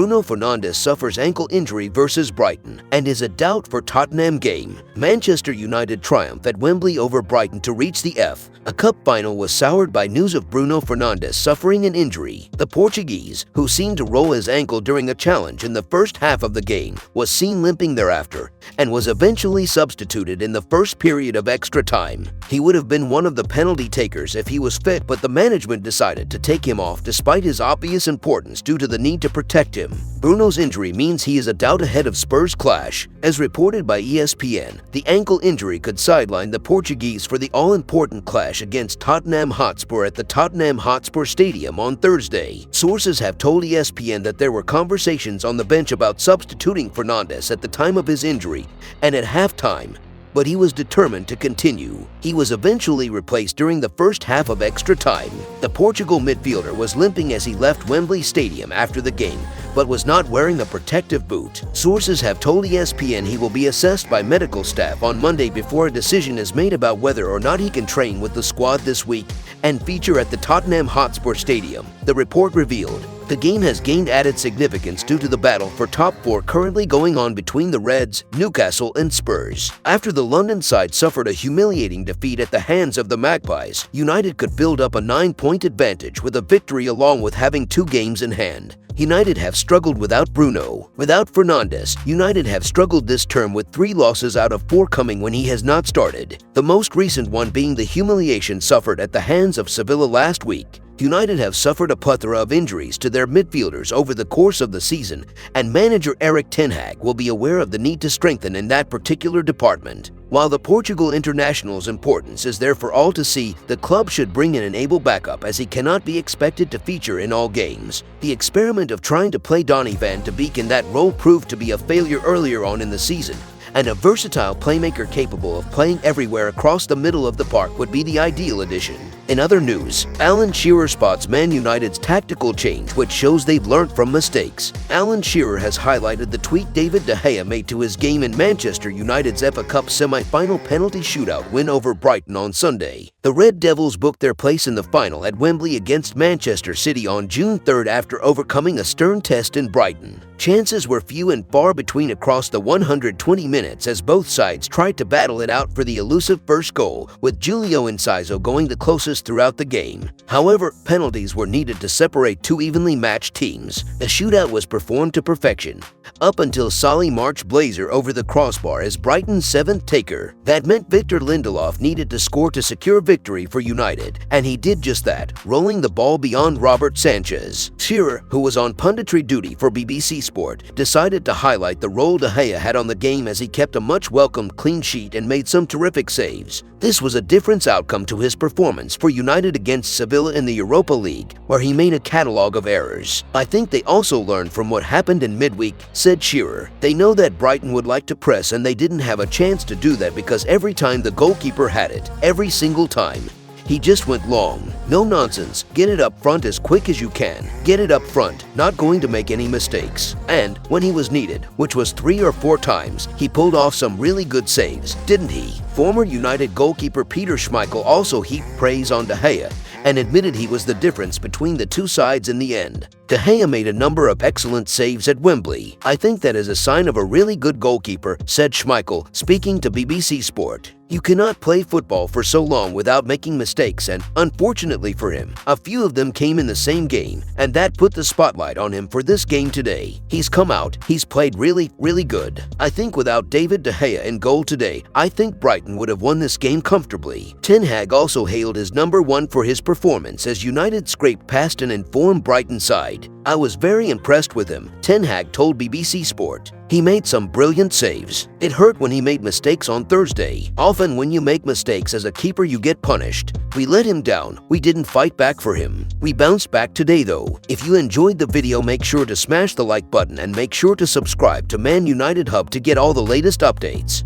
Bruno Fernandes suffers ankle injury versus Brighton and is a doubt for Tottenham game. Manchester United triumph at Wembley over Brighton to reach the FA Cup final was soured by news of Bruno Fernandes suffering an injury. The Portuguese, who seemed to roll his ankle during a challenge in the first half of the game, was seen limping thereafter and was eventually substituted in the first period of extra time. He would have been one of the penalty takers if he was fit, but the management decided to take him off despite his obvious importance due to the need to protect him. Bruno's injury means he is a doubt ahead of Spurs' clash. As reported by ESPN, the ankle injury could sideline the Portuguese for the all-important clash against Tottenham Hotspur at the Tottenham Hotspur Stadium on Thursday. Sources have told ESPN that there were conversations on the bench about substituting Fernandes at the time of his injury and at halftime, but he was determined to continue. He was eventually replaced during the first half of extra time. The Portugal midfielder was limping as he left Wembley Stadium after the game, but was not wearing a protective boot. Sources have told ESPN he will be assessed by medical staff on Monday before a decision is made about whether or not he can train with the squad this week and feature at the Tottenham Hotspur Stadium, the report revealed. The game has gained added significance due to the battle for top four currently going on between the Reds, Newcastle and Spurs. After the London side suffered a humiliating defeat at the hands of the Magpies, United could build up a 9-point advantage with a victory along with having 2 games in hand. United have struggled without Bruno. Without Fernandes, United have struggled this term with 3 losses out of 4 coming when he has not started, the most recent one being the humiliation suffered at the hands of Sevilla last week. United have suffered a plethora of injuries to their midfielders over the course of the season, and manager Erik ten Hag will be aware of the need to strengthen in that particular department. While the Portugal international's importance is there for all to see, the club should bring in an able backup as he cannot be expected to feature in all games. The experiment of trying to play Donny van de Beek in that role proved to be a failure earlier on in the season, and a versatile playmaker capable of playing everywhere across the middle of the park would be the ideal addition. In other news, Alan Shearer spots Man United's tactical change, which shows they've learned from mistakes. Alan Shearer has highlighted the tweet David De Gea made to his game in Manchester United's FA Cup semi-final penalty shootout win over Brighton on Sunday. The Red Devils booked their place in the final at Wembley against Manchester City on June 3rd after overcoming a stern test in Brighton. Chances were few and far between across the 120 minutes as both sides tried to battle it out for the elusive first goal, with Julio Enciso going the closest throughout the game. However, penalties were needed to separate 2 evenly matched teams. The shootout was performed to perfection, up until Solly marched Blazer over the crossbar as Brighton's 7th taker. That meant Victor Lindelof needed to score to secure victory for United, and he did just that, rolling the ball beyond Robert Sanchez. Shearer, who was on punditry duty for BBC Sport, decided to highlight the role De Gea had on the game as he kept a much-welcomed clean sheet and made some terrific saves. This was a difference outcome to his performance for United against Sevilla in the Europa League, where he made a catalogue of errors. I think they also learned from what happened in midweek, said Shearer. They know that Brighton would like to press and they didn't have a chance to do that because every time the goalkeeper had it, every single time, he just went long. No nonsense. Get it up front as quick as you can. Get it up front. Not going to make any mistakes. And when he was needed, which was 3 or 4 times, he pulled off some really good saves, didn't he? Former United goalkeeper Peter Schmeichel also heaped praise on De Gea and admitted he was the difference between the 2 sides in the end. De Gea made a number of excellent saves at Wembley. I think that is a sign of a really good goalkeeper, said Schmeichel, speaking to BBC Sport. You cannot play football for so long without making mistakes, and unfortunately for him, a few of them came in the same game, and that put the spotlight on him for this game today. He's come out, he's played really good. I think without David De Gea in goal today, I think Brighton would have won this game comfortably. Ten Hag also hailed his number 1 for his performance as United scraped past an informed Brighton side. I was very impressed with him, Ten Hag told BBC Sport. He made some brilliant saves. It hurt when he made mistakes on Thursday. Often when you make mistakes as a keeper you get punished. We let him down. We didn't fight back for him. We bounced back today though. If you enjoyed the video, make sure to smash the like button and make sure to subscribe to Man United Hub to get all the latest updates.